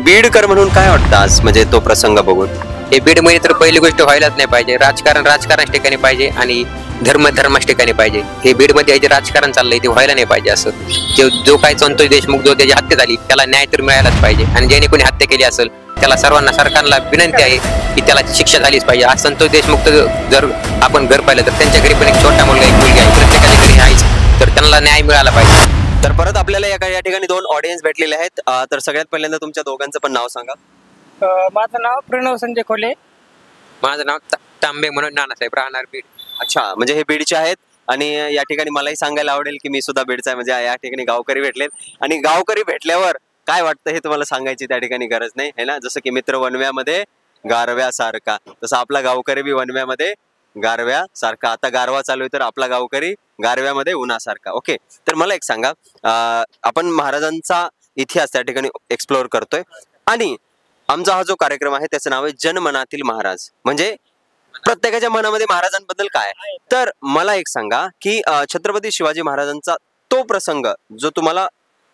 बीडकर म्हणून काय वाटतं आज म्हणजे तो प्रसंग बघून? हे बीडमध्ये तर पहिली गोष्ट व्हायलाच नाही पाहिजे. राजकारण राजकारणाच्या ठिकाणी पाहिजे आणि धर्म धर्माच्या ठिकाणी पाहिजे. हे बीडमध्ये हे जे राजकारण चाललंय ते व्हायला नाही पाहिजे. असं जो काही संतोष देशमुख जो त्याची हत्या झाली त्याला न्याय तर मिळायलाच पाहिजे. आणि ज्याने कोणी हत्या केली असेल त्याला सर्वांना सरकारला विनंती आहे की त्याला शिक्षा झालीच पाहिजे. आज संतोष देशमुख जर आपण घर पाहिलं तर त्यांच्या घरी पण एक छोटा मुलगा एक मुलगी आहे, प्रत्येकाच्या घरी आहेच, तर त्यांना न्याय मिळाला पाहिजे. तर परत आपल्याला या ठिकाणी दोन ऑडियन्स भेटलेले आहेत. तर सगळ्यात पहिल्यांदा तुमच्या दोघांचं पण नाव सांगा. माझं नाव प्रणव संजय खोले. माझं नाव तांबे म्हणून नानासाहेब, राहणार बीड. अच्छा, म्हणजे हे बीडचे आहेत. आणि या ठिकाणी मलाही सांगायला आवडेल की मी सुद्धा बीडचा आहे. म्हणजे या ठिकाणी गावकरी भेटलेत आणि गावकरी भेटल्यावर काय वाटतं हे तुम्हाला सांगायची त्या ठिकाणी गरज नाही है ना. जसं की मित्र वनव्यामध्ये गारव्यासारखा, तसं आपला गावकरी बी वनव्यामध्ये गारव्यासारखा. आता गारवा चालू आहे तर आपला गावकरी गारव्यामध्ये उन्हासारखा. ओके, तर मला एक सांगा, आपण महाराजांचा इतिहास त्या ठिकाणी एक्सप्लोअर करतोय आणि आमचा हा जो कार्यक्रम आहे त्याचं नाव आहे जनमनातील महाराज. म्हणजे प्रत्येकाच्या मनामध्ये महाराजांबद्दल काय. तर मला एक सांगा की छत्रपती शिवाजी महाराजांचा तो प्रसंग जो तुम्हाला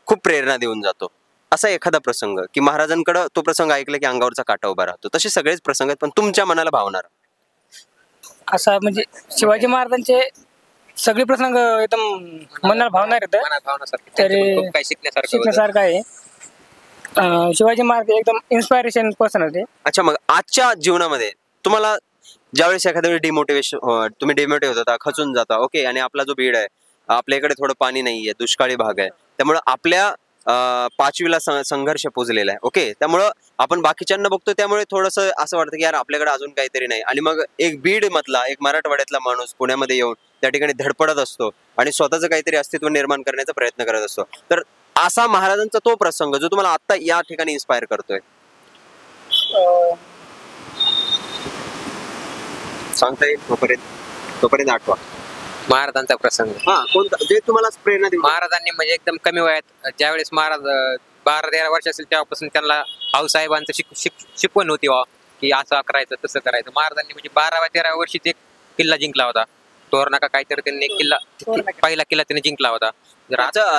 खूप प्रेरणा देऊन जातो, असा एखादा प्रसंग की महाराजांकडे तो प्रसंग ऐकला की अंगावरचा काटा उभा राहतो. तसे सगळेच प्रसंग आहेत पण तुमच्या मनाला भावणार असा म्हणजे शिवाजी महाराजांचे सगळे प्रसंग एकदम मनाला भावणार येतं. तरी काही शिकण्यासारखं आहे. शिवाजी महाराज एकदम इन्स्पायरेशन पर्सन होते. अच्छा, मग आजच्या जीवनामध्ये तुम्हाला ज्यावेळेस एखाद्या वेळी तुम्ही डिमोटिव्ह होता, खचून जाता, ओके, आणि आपला जो बीड आहे, आपल्याकडे थोडं पाणी नाहीये, दुष्काळी भाग आहे, त्यामुळे आपल्या 5वीला संघर्ष पोचलेला आहे. ओके, त्यामुळं आपण बाकीच्यांना बघतो त्यामुळे थोडस असं वाटतं की यार आपल्याकडे अजून काहीतरी नाही. आणि मग एक बीड मधला एक मराठवाड्यातला माणूस पुण्यामध्ये येऊन त्या ठिकाणी धडपडत असतो आणि स्वतःचं काहीतरी अस्तित्व निर्माण करण्याचा प्रयत्न करत असतो. तर असा महाराजांचा तो प्रसंग जो तुम्हाला आता या ठिकाणी इन्स्पायर करतोय, सांगता येईल तोपर्यंत आठवा महाराजांचा प्रसंग. कोणता जे तुम्हाला प्रेरणा देऊ. महाराजांनी म्हणजे एकदम कमी वयात ज्यावेळेस महाराज 12-13 वर्ष असेल तेव्हापासून त्यांना आऊसाहेबांचं शिकवण होती की असं करायचं तसं करायचं. महाराजांनी म्हणजे 12-13 वर्षी एक किल्ला जिंकला होता, तोरणा का काहीतरी त्यांनी किल्ला, पहिला किल्ला त्यांनी जिंकला होता.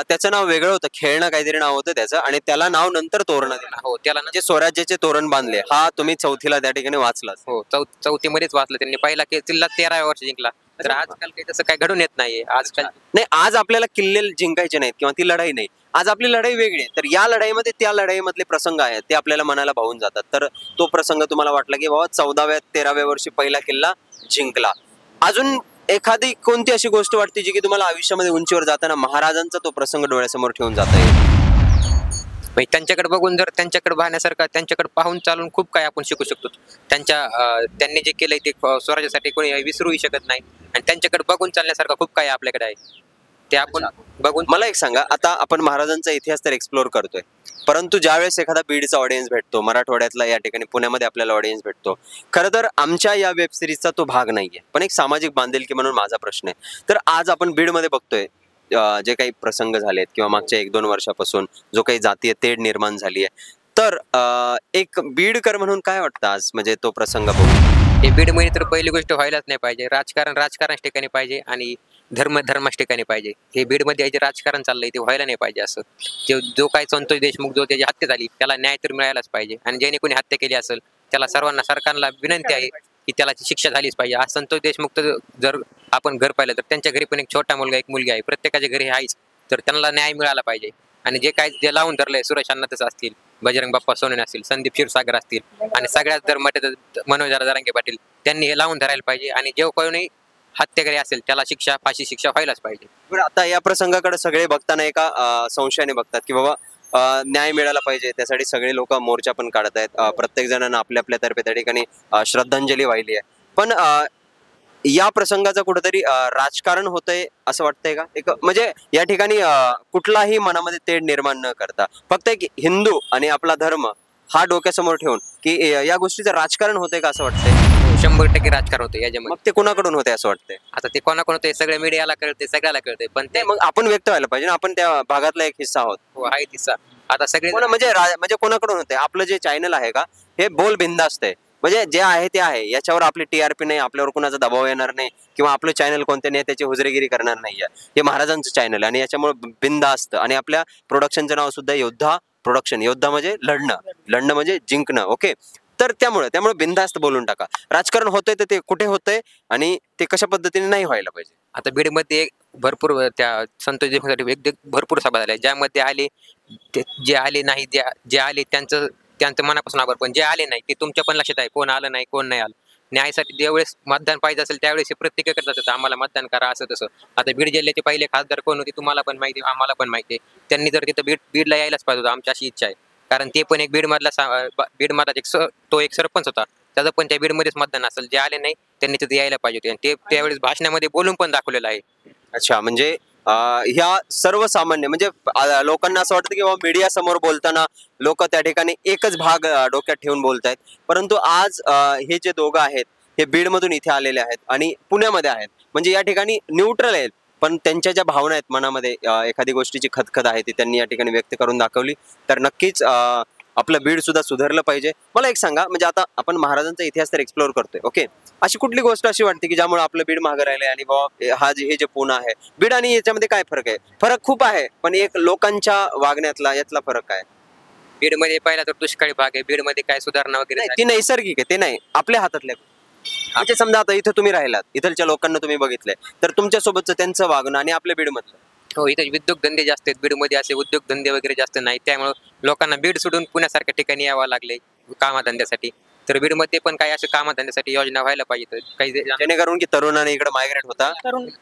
त्याचं नाव वेगळं होतं, खेळणं काहीतरी नाव होतं त्याचं, आणि त्याला नाव नंतर तोरणा दिला. हो, त्याला म्हणजे स्वराज्याचे तोरण बांधले. हा तुम्ही चौथीला त्या ठिकाणी वाचला. हो, चौथीमध्येच वाचलं त्यांनी. पहिला किल्ला 13व्या वर्षी जिंकला. तर आजकाल काही तसं काही घडून येत नाहीये. आजकाल नाही, आज आपल्याला किल्ले जिंकायचे नाहीत किंवा ती लढाई नाही, आज आपली लढाई वेगळी आहे. तर या लढाईमध्ये त्या लढाईमधले प्रसंग आहेत ते आपल्याला मनाला भावून जातात. तर तो प्रसंग तुम्हाला वाटला की बाबा 14व्या-13व्या वर्षी पहिला किल्ला जिंकला. अजून एखादी कोणती अशी गोष्ट वाटते जी की तुम्हाला आयुष्यामध्ये उंचीवर जाताना महाराजांचा तो प्रसंग डोळ्यासमोर ठेवून जाता येईल? त्यांच्याकडे बघून, जर त्यांच्याकडे पाहण्यासारखं, त्यांच्याकडे पाहून चालून खूप काही आपण शिकू शकतो. त्यांनी जे केलंय ते स्वराज्यासाठी कोणी विसरूही शकत नाही. आणि त्यांच्याकडे बघून चालण्यासारखं खूप काही आपल्याकडे आहे ते आपण बघून. मला एक सांगा, आता आपण महाराजांचा इतिहास तर एक्सप्लोर करतोय, परंतु ज्यावेळेस एखादा बीडचा ऑडियन्स भेटतो, मराठवाड्यातला या ठिकाणी पुण्यामध्ये आपल्याला ऑडियन्स भेटतो, खरं तर आमच्या या वेब सिरीजचा तो भाग नाहीये, पण एक सामाजिक बांधिलकी म्हणून माझा प्रश्न आहे. तर आज आपण बीडमध्ये बघतोय जे काही प्रसंग झालेत किंवा मागच्या 1-2 वर्षापासून जो काही जातीय तेढ निर्माण झाली आहे, तर एक बीडकर म्हणून काय वाटतं आज म्हणजे तो प्रसंग बघून? हे बीडमध्ये तर पहिली गोष्ट व्हायलाच नाही पाहिजे. राजकारण राजकारणाच्या ठिकाणी पाहिजे आणि धर्म धर्माच्या ठिकाणी पाहिजे. हे बीडमध्ये जे राजकारण चाललंय ते व्हायला नाही पाहिजे. असं जो काही संतोष देशमुख जो त्याची हत्या झाली त्याला न्याय तर मिळायलाच पाहिजे. आणि ज्याने कोणी हत्या केली असेल त्याला सर्वांना सरकारला विनंती आहे की त्याला शिक्षा झालीच पाहिजे. आज संतोष देशमुख जर आपण घर पाहिलं तर त्यांच्या घरी पण एक छोटा मुलगा एक मुलगी आहे, प्रत्येकाच्या घरी आहेच, तर त्यांना न्याय मिळाला पाहिजे. आणि जे लावून धरलंय, सुरेश अण्णाच असतील, बजरंग बाप्पा सोनवणे असतील, संदीप क्षीरसागर असतील, आणि सगळ्यात जर म्हटलं तर मनोज जरांगे पाटील, त्यांनी हे लावून धरायला पाहिजे. आणि जे कोणी हत्याकारी असेल त्याला फाशी शिक्षा व्हायलाच पाहिजे. बरं, आता या प्रसंगाकडे सगळे बघताना एका संशयाने बघतात की बाबा न्याय मिळाला पाहिजे, त्यासाठी सगळे लोक मोर्चा पण काढत आहेत. प्रत्येक जणांना आपल्या तर्फे त्या ठिकाणी श्रद्धांजली वाहिली आहे. पण या प्रसंगाचं कुठेतरी राजकारण होतंय असं वाटतंय का? एक म्हणजे या ठिकाणी कुठलाही मनामध्ये तेढ निर्माण न करता फक्त एक हिंदू आणि आपला धर्म हा डोक्यासमोर ठेवून की या गोष्टीचं राजकारण होतंय का असं वाटतंय? 100% राजकारण होते याच्यामध्ये. मग ते कोणाकडून होते असं वाटतंय? आता ते कोणाकडून होते सगळ्या मीडियाला कळते, सगळ्याला कळते, पण ते मग आपण व्यक्त व्हायला पाहिजे ना, आपण त्या भागातला एक हिस्सा आहोत. हो, आहे तिचा. आता सगळे म्हणजे कोणाकडून होते? आपलं जे चॅनल आहे का हे बोल बिंदास्त आहे, म्हणजे जे आहे ते आहे, याच्यावर आपली टीआरपी नाही, आपल्यावर कुणाचा दबाव येणार नाही किंवा आपलं चॅनल कोणत्या नेत्याची हुजरेगिरी करणार नाहीये. हे महाराजांचं चॅनल आहे आणि याच्यामुळे बिंदास्त, आणि आपल्या प्रोडक्शनचं नाव सुद्धा योद्धा प्रोडक्शन, योद्धा म्हणजे लढणं म्हणजे जिंकणं. ओके, तर त्यामुळे बिनधास्त बोलून टाका. राजकारण होतंय तर ते कुठे होतंय आणि ते कशा पद्धतीने नाही व्हायला पाहिजे. आता बीडमध्ये भरपूर त्या संतोष देशमुखसाठी एकदम भरपूर सभा झाल्या, ज्यामध्ये आले जे आले नाही, जे आले त्यांचं त्यांचं मनापासून आभार. पण जे आले नाही ते तुमच्या पण लक्षात आहे, कोण आलं नाही, कोण नाही आलं. न्यायासाठी ज्यावेळेस मतदान पाहिजे असेल त्यावेळेस हे प्रत्येक करतात, आम्हाला मतदान करा असं तसं. आता बीड जिल्ह्याचे पहिले खासदार कोण होते तुम्हाला पण माहिती, आम्हाला पण माहिती आहे. त्यांनी जर तिथं बीडला यायलाच पाहिजे होतं, आमची अशी इच्छा आहे. कारण ते पण एक बीडमधला तो एक सरपंच होता, त्याचं पण त्या बीडमध्येच मतदान असेल. जे आले नाही त्यांनी तिथे यायला पाहिजे होते, आणि ते त्यावेळेस भाषणामध्ये बोलून पण दाखवलेलं आहे. अच्छा, म्हणजे ह्या सर्वसामान्य म्हणजे लोकांना असं वाटतं की बाबा मीडिया समोर बोलताना लोक त्या ठिकाणी एकच भाग डोक्यात ठेवून बोलतायत, परंतु आज हे जे दोघं आहेत हे बीडमधून इथे आलेले आहेत आणि पुण्यामध्ये आहेत, म्हणजे या ठिकाणी न्यूट्रल आहेत, पण त्यांच्या ज्या भावना आहेत मनामध्ये, एखादी गोष्टीची खदखद आहे ती त्यांनी या ठिकाणी व्यक्त करून दाखवली. तर नक्कीच आपलं बीड सुद्धा सुधारलं पाहिजे. मला एक सांगा, म्हणजे आता आपण महाराजांचा इतिहास तर एक्सप्लोर करतोय, ओके, अशी कुठली गोष्ट अशी वाटते की ज्यामुळे आपलं बीड मागं राहिलंय आणि बाबा हे जे पुणे आहे, बीड आणि याच्यामध्ये काय फरक आहे? फरक खूप आहे, पण एक लोकांच्या वागण्यातला यातला फरक काय? बीडमध्ये पहिला तर दुष्काळी भाग आहे, बीडमध्ये काय सुधारणा वगैरे नाही, ती नैसर्गिक आहे, ते नाही आपल्या हातातल्या. म्हणजे समजा आता इथं तुम्ही राहिलात, इथलच्या लोकांना तुम्ही बघितलंय, तर तुमच्या सोबतचं त्यांचं वागणं आणि आपल्या बीडमधलं. हो, इथे उद्योगधंदे जास्त आहेत बीडमध्ये, असे उद्योगधंदे वगैरे जास्त नाही, त्यामुळे लोकांना बीड सोडून पुण्यासारख्या ठिकाणी यावं लागले कामधंद्यासाठी. तर बीडमध्ये पण काही अशा कामधंद्यासाठी योजना व्हायला पाहिजे काही, जेणेकरून की तरुणाने इकडे मायग्रेट होता.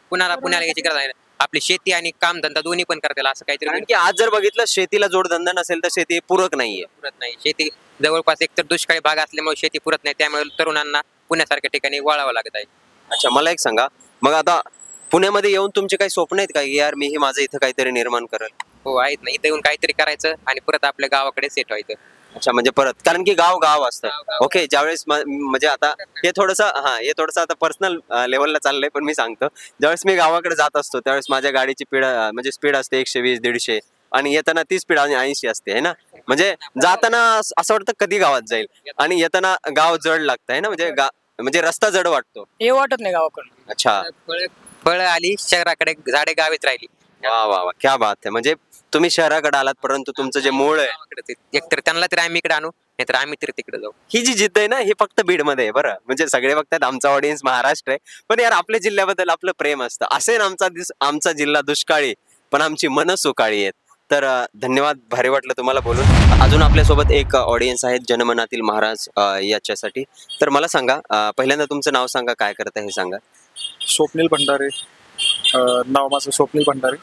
पुण्याला याची गरज आहे. आपली शेती आणि कामधंदा दोन्ही पण करता असं काहीतरी. कारण की आज जर बघितलं शेतीला जोडधंदा नसेल तर शेती पूरक नाहीये. पुरत नाही शेती, जवळपास एकतर दुष्काळी भाग असल्यामुळे शेती पुरत नाही, त्यामुळे तरुणांना पुण्यासारख्या ठिकाणी वळावं लागत आहे. अच्छा, मला एक सांगा, मग आता पुण्यामध्ये येऊन तुमचे काही स्वप्न आहेत का की यार मी माझं इथं काहीतरी निर्माण करेल? हो आहेत ना, इथं येऊन काहीतरी करायचं आणि परत आपल्या गावाकडे सेट व्हायचं. अच्छा, म्हणजे परत, कारण की गाव असतं. ओके, ज्यावेळेस म्हणजे आता हे थोडंसं आता पर्सनल लेवलला चाललंय, पण मी सांगतो, ज्यावेळेस मी गावाकडे जात असतो त्यावेळेस माझ्या गाडीची म्हणजे स्पीड असते 120-150 आणि येताना ती स्पीड 80 असते, है ना. म्हणजे जाताना असं वाटतं कधी गावात जाईल आणि येताना गाव जड लागतं, है ना, म्हणजे रस्ता जड वाटतो. हे वाटत नाही गावाकडून. अच्छा, फळ आली शहराकडे, झाडे गावीत राहिली. वा, क्या बात आहे. म्हणजे तुम्ही शहराकडे आलात, परंतु तुमचं जे मूळ आहे, एकतर त्यांना तरी आम्ही इकडे आणू, नाहीतर आम्ही तरी तिकडे जाऊ. ही जी जिद्द आहे ना, ही फक्त बीडमध्ये आहे. बरं, म्हणजे सगळे बघतात आमचा ऑडियन्स महाराष्ट्र आहे, पण यार आपल्या जिल्ह्याबद्दल आपलं प्रेम असतं. असेल आमचा जिल्हा दुष्काळी पण आमची मन सुकाळी आहेत. तर धन्यवाद, भारी वाटलं तुम्हाला बोलून. अजून आपल्यासोबत एक ऑडियन्स आहेत जनमनातील महाराज याच्यासाठी. तर मला सांगा, पहिल्यांदा तुमचं नाव सांगा, काय करता हे सांगा. स्वप्नील भंडारे, नाव माझं स्वप्नील भंडारे.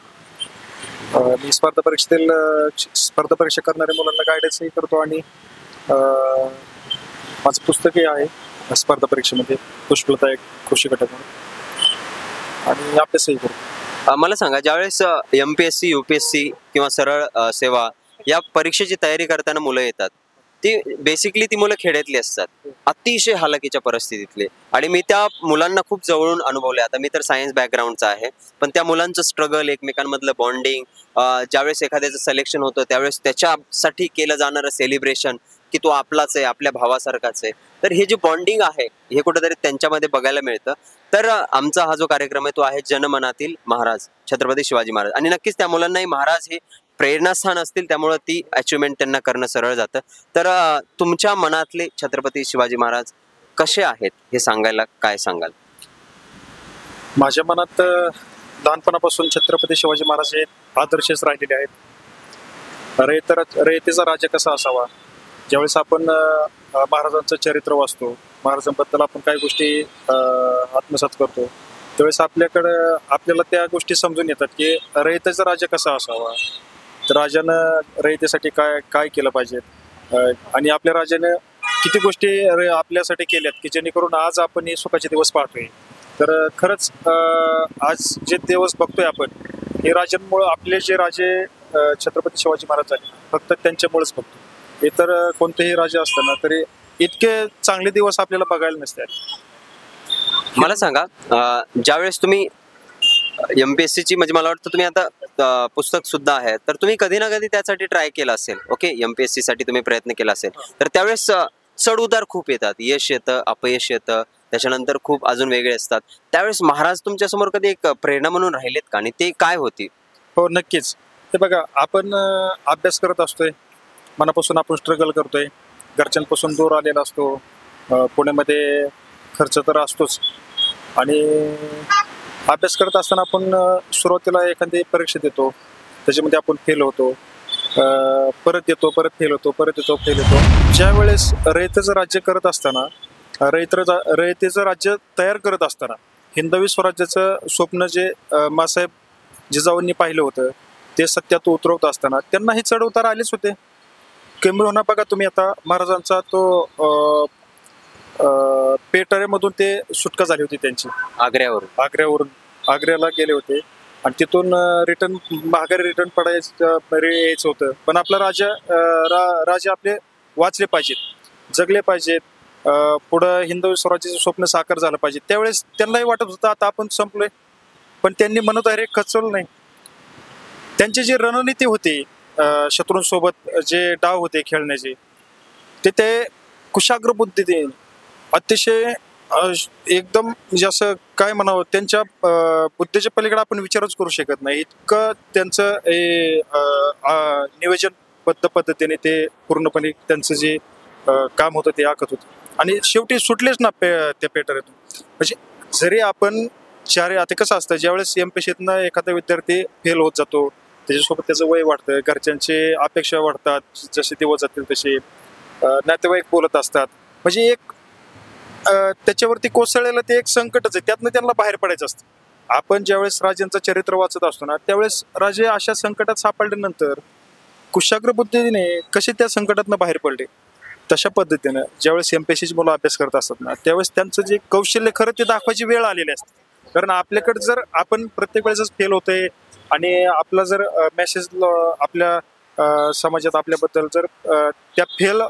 मी स्पर्धा परीक्षा करणाऱ्या मुलांना गायडन्सही करतो आणि माझं पुस्तकही आहे स्पर्धा परीक्षेमध्ये, पुष्पलता एक कृषी घटक म्हणून, आणि अभ्यासही करतो. मला सांगा, ज्यावेळेस MPSC UPSC किंवा सरळ सेवा या परीक्षेची तयारी करताना मुलं येतात, ती बेसिकली ती मुलं खेड्यातली असतात, अतिशय हालाकीच्या परिस्थितीतले, आणि मी त्या मुलांना खूप जवळून अनुभवले. आता मी तर सायन्स बॅकग्राऊंडचा आहे, पण त्या मुलांचं स्ट्रगल, एकमेकांमधलं बॉन्डिंग, ज्यावेळेस एखाद्याचं सिलेक्शन होतं त्यावेळेस त्याच्यासाठी केलं जाणारं सेलिब्रेशन की तो आपलाच आहे, आपल्या भावासारखाच आहे. तर हे जे बॉन्डिंग आहे हे कुठेतरी त्यांच्यामध्ये बघायला मिळतं. तर आमचा हा जो कार्यक्रम आहे तो आहे जनमनातील महाराज छत्रपती शिवाजी महाराज, आणि नक्कीच त्या मुलांनाही महाराज हे प्रेरणास्थान असतील, त्यामुळे ती अचिव्हमेंट त्यांना करणं सरळ जातं. तर तुमच्या मनातले छत्रपती शिवाजी महाराज कसे आहेत हे सांगायला काय सांगाल? माझ्या मनात लहानपणापासून छत्रपती शिवाजी महाराज हे आदर्शच राहिलेले आहेत. रयतेचा राजा कसा असावा, ज्यावेळेस आपण महाराजांचं चरित्र वाचतो, महाराजांबद्दल आपण काही गोष्टी आत्मसात करतो, त्यावेळेस आपल्याला त्या गोष्टी समजून येतात की रयतेचा राजा कसा असावा, तर राजानं रयतेसाठी काय केलं पाहिजे, आणि आपल्या राजानं किती गोष्टी आपल्यासाठी केल्यात की जेणेकरून आज आपण हे सुखाचे दिवस पाहतोय. तर खरंच आज जे दिवस बघतोय आपण, हे राजांमुळं, आपले जे राजे छत्रपती शिवाजी महाराज झाले फक्त त्यांच्यामुळेच बघतो. इतर कोणतेही राजे असताना तरी इतके चांगले दिवस आपल्याला बघायला नसतात. मला सांगा, ज्यावेळेस तुम्ही MPSC ची, म्हणजे मला वाटतं तुम्ही आता पुस्तक सुद्धा आहे, तर तुम्ही कधी ना कधी त्यासाठी ट्राय केला असेल, ओके, MPSC साठी तुम्ही प्रयत्न केला असेल, तर त्यावेळेस चढउतार खूप येतात, यश येतं, अपयश येतं, त्याच्यानंतर खूप अजून वेगळे असतात. त्यावेळेस महाराज तुमच्या समोर कधी एक प्रेरणा म्हणून राहिलेत का, आणि ते काय होती? हो, नक्कीच. ते बघा, आपण अभ्यास करत असतोय, मनापासून आपण स्ट्रगल करतोय, घरच्यांपासून दूर आलेला असतो. पुण्यामध्ये खर्च तर असतोच आणि अभ्यास करत असताना आपण सुरुवातीला एखादी परीक्षा देतो, त्याच्यामध्ये आपण फेल होतो, परत येतो, परत फेल होतो, परत येतो, फेल होतो. ज्या वेळेस रयतेचं राज्य करत असताना, रयतेचं राज्य तयार करत असताना हिंदवी स्वराज्याचं स्वप्न जे मासाहेब जिजाऊंनी पाहिलं होतं ते सत्यात उतरवत असताना त्यांनाही चढ उतार आलेच होते. किंबहुना बघा तुम्ही आता महाराजांचा तो पेटाऱ्यामधून ते सुटका झाली होती त्यांची, आग्र्यावरून आग्र्याला गेले होते आणि तिथून माघारी रिटर्न यायचं होतं. पण आपला राजे आपले वाचले पाहिजेत, जगले पाहिजेत, पुढं हिंदवी स्वराज्याचं स्वप्न साकार झालं पाहिजे. त्यावेळेस त्यांनाही वाटत होतं आता आपण संपलोय, पण त्यांनी मनोधैर्य खचवलं नाही. त्यांची जी रणनीती होती शत्रूंसोबत जे डाव होते खेळण्याचे ते कुशाग्र बुद्धीने अतिशय एकदम म्हणजे असं काय म्हणावं, त्यांच्या बुद्धीच्या पलीकडे आपण विचारच करू शकत नाही इतकं त्यांचं नियोजनबद्ध पद्धतीने ते पूर्णपणे त्यांचं जे काम होतं ते आखत होतं आणि शेवटी सुटलेच ना त्या पेटाऱ्यातून. म्हणजे जरी आपण आता कसं असतं, ज्यावेळेस एमपीएससीतनं एखादा विद्यार्थी फेल होत जातो त्याच्यासोबत त्याचं वय वाढतं, घरच्यांचे अपेक्षा वाढतात, जसे दिवस जातील तसे नातेवाईक बोलत असतात. म्हणजे एक त्याच्यावरती कोसळलेलं ते एक संकटच आहे, त्यातनं त्यांना बाहेर पडायचं असतं. आपण ज्यावेळेस राजांचं चरित्र वाचत असतो ना त्यावेळेस राजे अशा संकटात सापडल्यानंतर कुशाग्र बुद्धीने कसे त्या संकटातनं बाहेर पडले, तशा पद्धतीनं ज्यावेळेस एमपीएससीची मुलं अभ्यास करत असतात ना त्यावेळेस त्यांचं जे कौशल्य खरं ते दाखवायची वेळ आलेली असते. कारण आपल्याकडे जर आपण प्रत्येक वेळेस फेल होतोय आणि आपला जर मेसेज आपल्या समाजात आपल्याबद्दल जर त्या फेल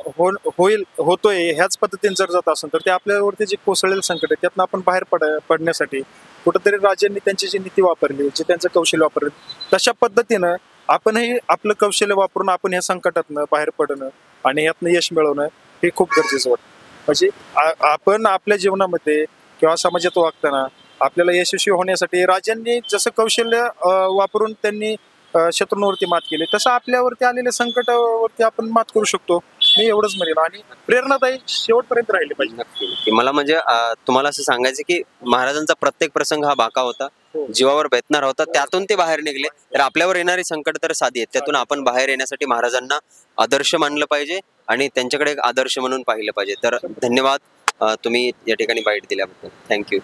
होतोय ह्याच पद्धतीने जर जात असेल तर ते आपल्यावरती जे कोसळलेलं संकट आहे त्यातनं आपण बाहेर पडण्यासाठी कुठंतरी राज्यांनी त्यांची जी नीती वापरली, जे त्यांचं कौशल्य वापरलं, तशा पद्धतीनं आपणही आपलं कौशल्य वापरून आपण ह्या संकटातनं बाहेर पडणं आणि ह्यातनं यश मिळवणं हे खूप गरजेचं वाटतं. म्हणजे आपण आपल्या जीवनामध्ये किंवा समाजात वागताना आपल्याला यशस्वी होण्यासाठी राजांनी जसं कौशल्य वापरून त्यांनी शत्रूंवरती मात केली तसं आपल्यावरती आलेल्या संकटावरती आपण मात करू शकतो. मी एवढंच म्हणेन आणि प्रेरणादायी शेवटपर्यंत राहिली पाहिजे. नक्की. मला म्हणजे तुम्हाला असं सांगायचं की महाराजांचा प्रत्येक प्रसंग हा बाका होता, जीवावर बेतणार होता, त्यातून ते बाहेर निघले. तर आपल्यावर येणारी संकट तर साधी आहेत, त्यातून आपण बाहेर येण्यासाठी महाराजांना आदर्श मानलं पाहिजे आणि त्यांच्याकडे एक आदर्श म्हणून पाहिलं पाहिजे. तर धन्यवाद तुम्ही या ठिकाणी बाईट दिल्याबद्दल. थँक्यू.